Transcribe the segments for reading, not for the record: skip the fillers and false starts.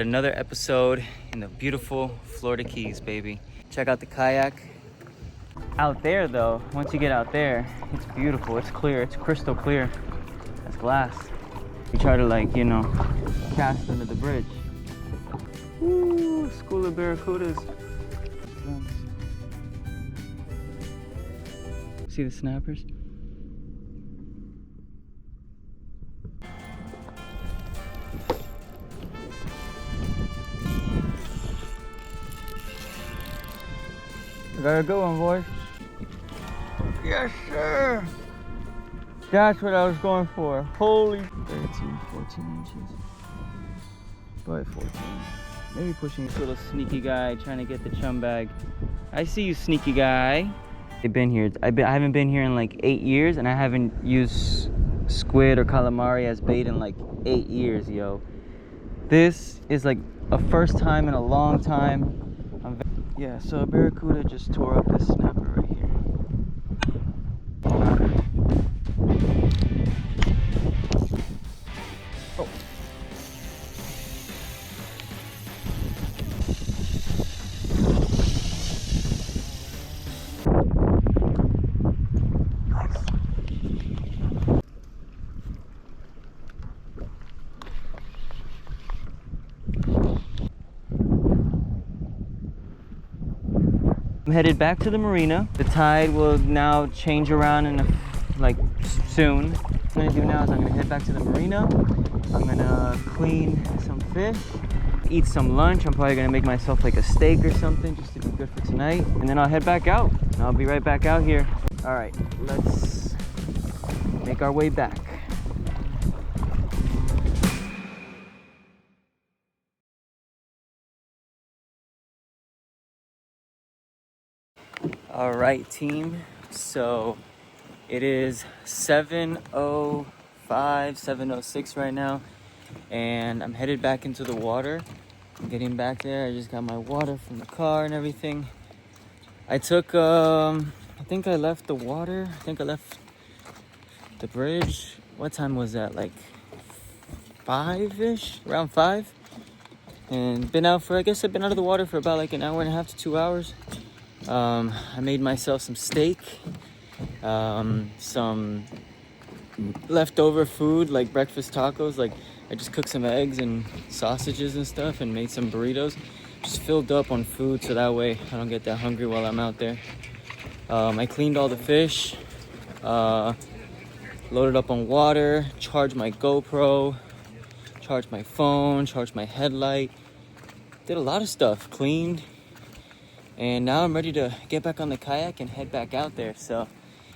Another episode in the beautiful Florida Keys, baby. Check out the kayak. Out there though, once you get out there, it's beautiful, it's clear, it's crystal clear. It's glass. You try to cast under the bridge. Woo, school of barracudas. See the snappers? I got a good one, boys. Yes, sir. That's what I was going for. Holy 13, 14 inches. But 14. Maybe pushing this little sneaky guy trying to get the chum bag. I see you, sneaky guy. I've been here. I haven't been here in like 8 years, and I haven't used squid or calamari as bait in like 8 years, yo. This is like a first time in a long time. Yeah, so a barracuda just tore up this snapper right here. Oh. I'm headed back to the marina. The tide will now change around in soon. What I'm gonna do now is I'm gonna head back to the marina. I'm gonna clean some fish, eat some lunch. I'm probably gonna make myself like a steak or something just to be good for tonight. And then I'll head back out. I'll be right back out here. All right, let's make our way back. All right, team. So it is 7:05, 7:06 right now, and I'm headed back into the water. I'm getting back there. I just got my water from the car and everything. I took, I think I left the water. I think I left the bridge. What time was that? Like 5-ish, around 5. And I guess I've been out of the water for about like an hour and a half to 2 hours. I made myself some steak, some leftover food like breakfast tacos. Like I just cooked some eggs and sausages and stuff and made some burritos. Just filled up on food so that way I don't get that hungry while I'm out there. I cleaned all the fish, loaded up on water, charged my GoPro, charged my phone, charged my headlight. Did a lot of stuff, cleaned. And now I'm ready to get back on the kayak and head back out there. So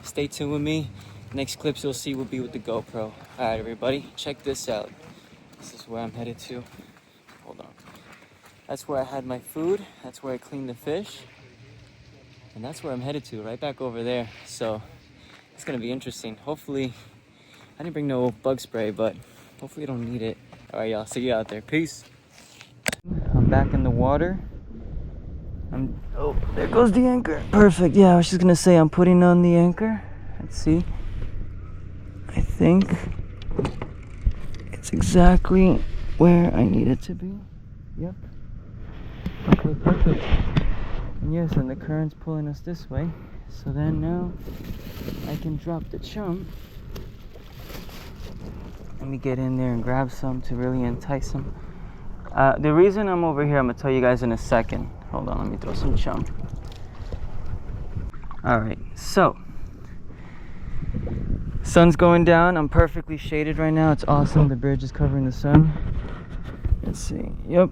stay tuned with me. Next clips you'll see will be with the GoPro. All right, everybody, check this out. This is where I'm headed to. Hold on. That's where I had my food. That's where I cleaned the fish. And that's where I'm headed to, right back over there. So it's gonna be interesting. Hopefully, I didn't bring no bug spray, but hopefully I don't need it. All right, y'all, see you out there. Peace. I'm back in the water. Oh, there goes the anchor. Perfect. Yeah, I was just gonna say I'm putting on the anchor. Let's see. I think it's exactly where I need it to be. Yep. Okay, perfect. And yes, and the current's pulling us this way. So then now I can drop the chum. Let me get in there and grab some to really entice them. The reason I'm over here, I'm gonna tell you guys in a second. Hold on, let me throw some chum. All right, so sun's going down. I'm perfectly shaded right now. It's awesome. The bridge is covering the sun. Let's see. Yep.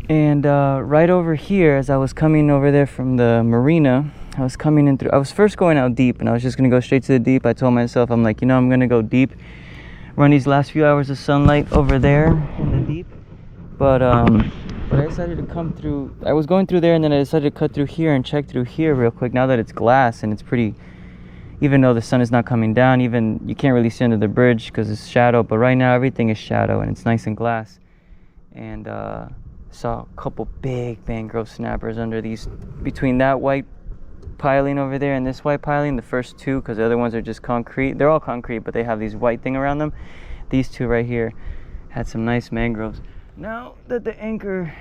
And right over here, as I was coming over there from the marina, I was coming in through. I was first going out deep, and I was just gonna go straight to the deep. I told myself, I'm like, I'm gonna go deep, run these last few hours of sunlight over there in the deep. But I decided to come through. I was going through there, and then I decided to cut through here and check through here real quick. Now that it's glass and it's pretty, even though the sun is not coming down, even you can't really see under the bridge because it's shadow. But right now everything is shadow and it's nice and glass. And saw a couple big mangrove snappers under these, between that white piling over there and this white piling. The first two, because the other ones are just concrete. They're all concrete, but they have these white thing around them. These two right here had some nice mangroves. Now that the anchor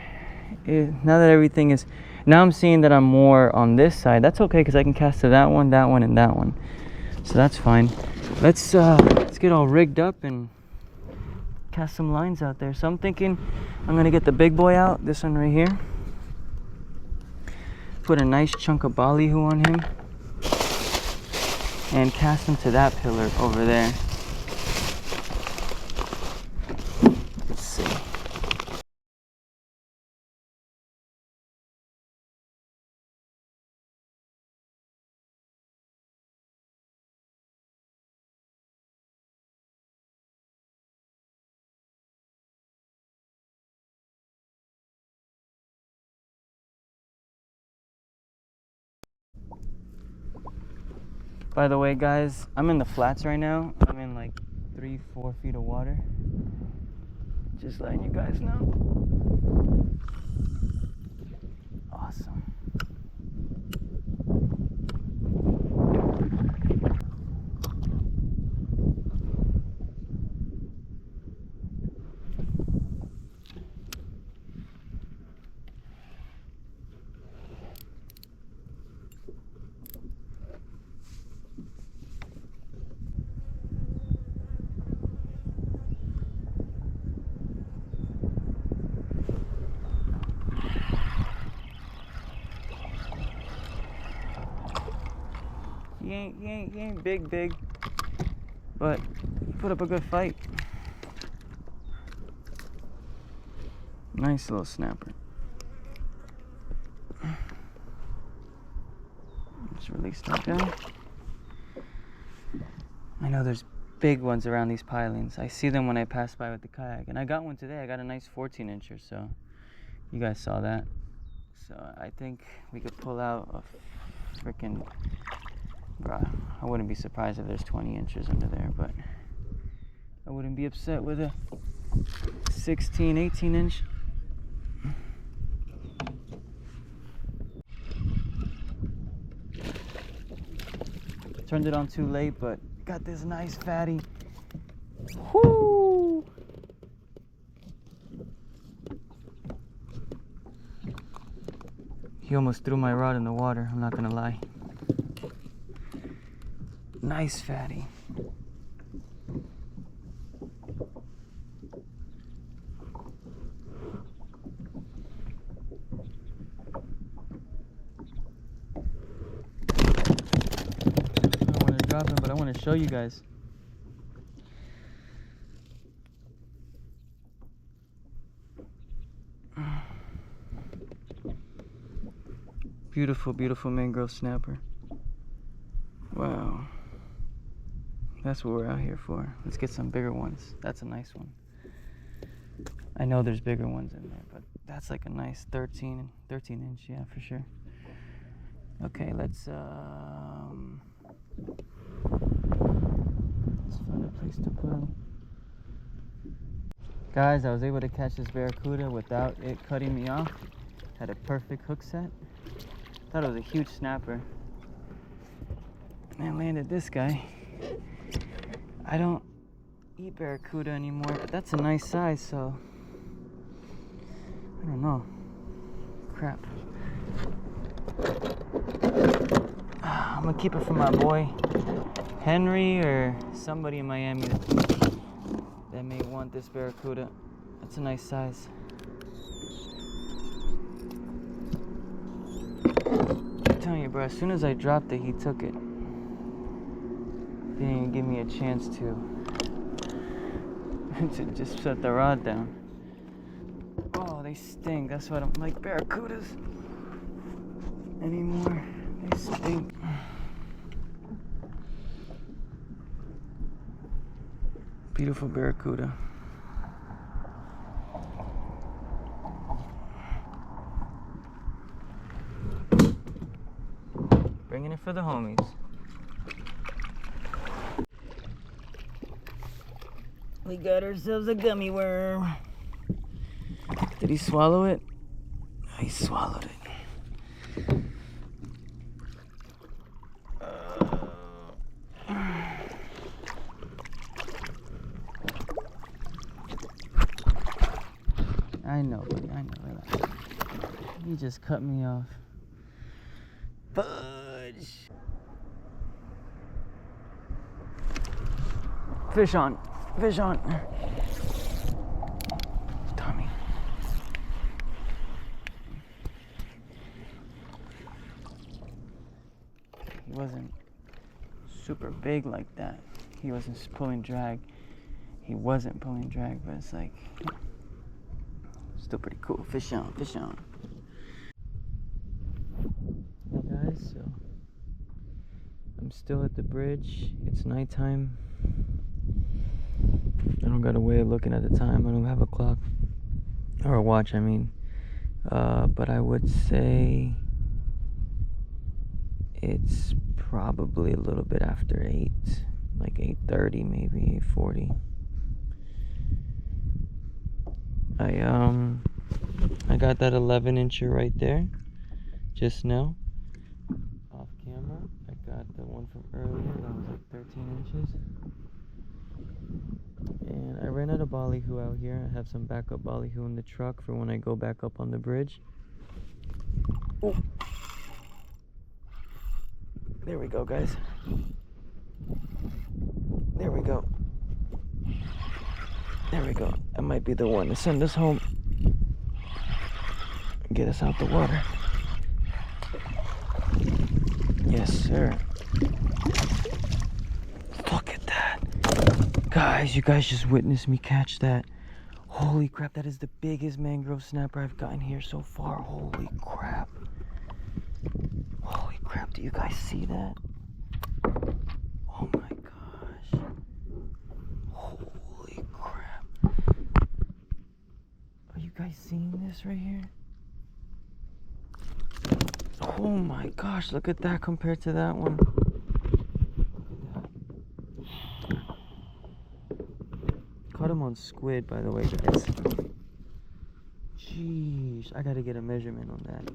is, now that everything is, now I'm seeing that I'm more on this side. That's okay because I can cast to that one, and that one. So that's fine. Let's get all rigged up and cast some lines out there. So I'm thinking I'm gonna get the big boy out, this one right here. Put a nice chunk of ballyhoo on him and cast him to that pillar over there. Let's see. By the way, guys, I'm in the flats right now. I'm in like 3-4 feet of water. Just letting you guys know. Awesome. He ain't big, but he put up a good fight. Nice little snapper. Just release that guy. I know there's big ones around these pilings. I see them when I pass by with the kayak, and I got one today. I got a nice 14-incher, so you guys saw that. So I think we could pull out a freaking, bruh, I wouldn't be surprised if there's 20 inches under there, but I wouldn't be upset with a 16, 18 inch. Turned it on too late, but got this nice fatty. Whoo! He almost threw my rod in the water, I'm not gonna lie. Nice fatty. I don't want to drop him, but I want to show you guys. Beautiful, beautiful mangrove snapper. Wow. That's what we're out here for. Let's get some bigger ones. That's a nice one. I know there's bigger ones in there, but that's like a nice 13 inch, yeah, for sure. Okay, let's find a place to put him. Guys, I was able to catch this barracuda without it cutting me off. Had a perfect hook set. Thought it was a huge snapper. And landed this guy. I don't eat barracuda anymore, but that's a nice size, so I don't know. Crap. I'm gonna keep it for my boy Henry or somebody in Miami that may want this barracuda. That's a nice size. I'm telling you, bro, as soon as I dropped it, he took it. Didn't even give me a chance to just set the rod down. Oh, they sting. That's why I don't like barracudas anymore. They stink. Beautiful barracuda. Bringing it for the homies. We got ourselves a gummy worm. Did he swallow it? He swallowed it. I know, buddy. I know. Relax. He just cut me off. Fudge. Fish on. Fish on. Tommy. He wasn't super big like that. He wasn't pulling drag. He wasn't pulling drag, but it's like still pretty cool. Fish on, fish on. Hey guys, so I'm still at the bridge. It's nighttime. I don't got a way of looking at the time. I don't have a clock or a watch, I mean. But I would say it's probably a little bit after 8, like 8:30, maybe 8:40. I got that 11-incher right there just now off camera. I got the one from earlier that was like 13 inches. And I ran out of ballyhoo out here. I have some backup ballyhoo in the truck for when I go back up on the bridge. Oh. There we go, guys. There we go. There we go. That might be the one to send us home. Get us out the water. Yes, sir. Look at that. Guys, you guys just witnessed me catch that. Holy crap, that is the biggest mangrove snapper I've gotten here so far. Holy crap. Holy crap, do you guys see that? Oh my gosh. Holy crap. Are you guys seeing this right here? Oh my gosh, look at that compared to that one. Caught him on squid, by the way, guys. Jeez, I gotta get a measurement on that.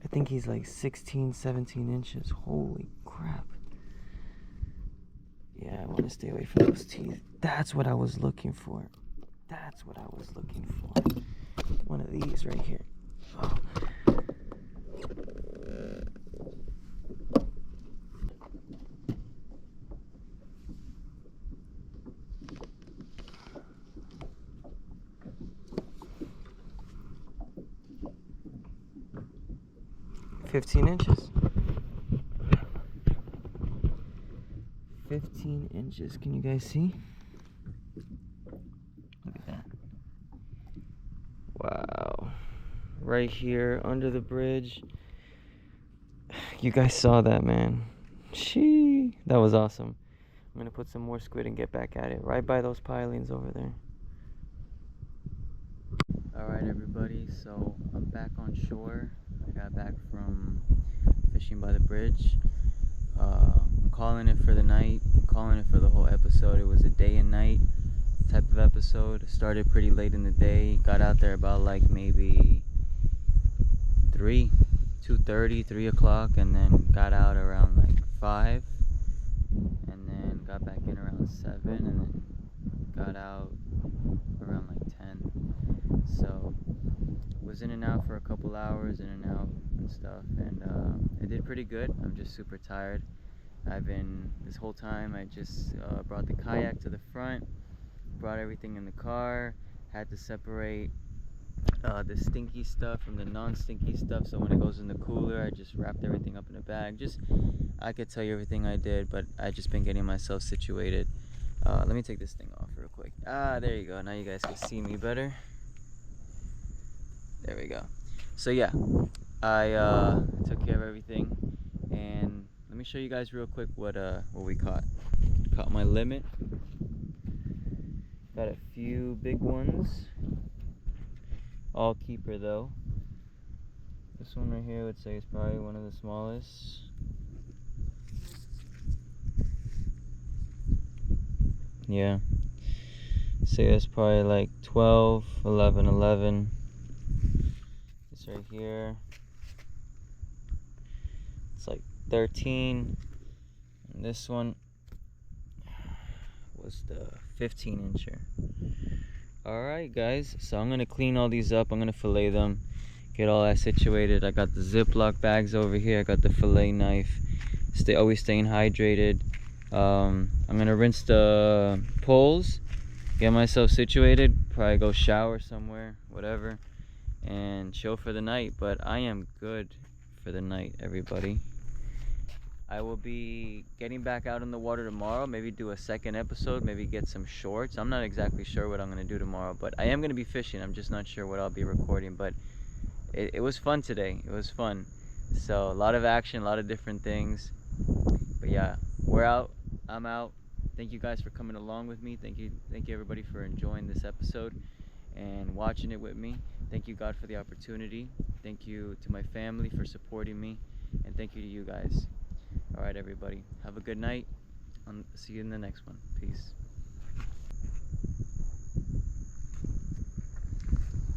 I think he's like 16, 17 inches. Holy crap. Yeah, I want to stay away from those teeth. That's what I was looking for. That's what I was looking for. One of these right here. Oh. 15 inches. 15 inches. Can you guys see? Look at that. Wow. Right here under the bridge. You guys saw that, man. Shee. That was awesome. I'm going to put some more squid and get back at it. Right by those pilings over there. Alright, everybody. So I'm back on shore. I got back from fishing by the bridge. I'm calling it for the night. I'm calling it for the whole episode. It was a day and night type of episode. Started pretty late in the day. Got out there about like maybe 2:30, 3 o'clock, and then got out around like 5, and then got back in around 7, and then got out around like 10. So was in and out for a couple hours, in and out and stuff, and it did pretty good. I'm just super tired. This whole time I just brought the kayak to the front, brought everything in the car, had to separate the stinky stuff from the non-stinky stuff, so when it goes in the cooler I just wrapped everything up in a bag. I could tell you everything I did, but I just been getting myself situated. Let me take this thing off real quick. There you go. Now you guys can see me better. There we go. So yeah, I took care of everything, and let me show you guys real quick what we caught. Caught my limit. Got a few big ones. All keeper though. This one right here I would say is probably one of the smallest. Yeah. Say that's probably like 12, 11, 11. This right here, it's like 13. And this one was the 15 incher. Alright guys, so I'm gonna clean all these up. I'm gonna fillet them, get all that situated. I got the Ziploc bags over here. I got the fillet knife. Always staying hydrated. I'm gonna rinse the poles, get myself situated, probably go shower somewhere, whatever, and chill for the night. But I am good for the night, everybody. I will be getting back out in the water tomorrow, maybe do a second episode, maybe get some shorts. I'm not exactly sure what I'm going to do tomorrow, but I am going to be fishing. I'm just not sure what I'll be recording, but it was fun today. It was fun. So a lot of action, a lot of different things. But yeah, we're out. I'm out. Thank you guys for coming along with me. Thank you everybody for enjoying this episode and watching it with me. Thank you God for the opportunity. Thank you to my family for supporting me, and thank you to you guys. All right, everybody. Have a good night. See you in the next one. Peace.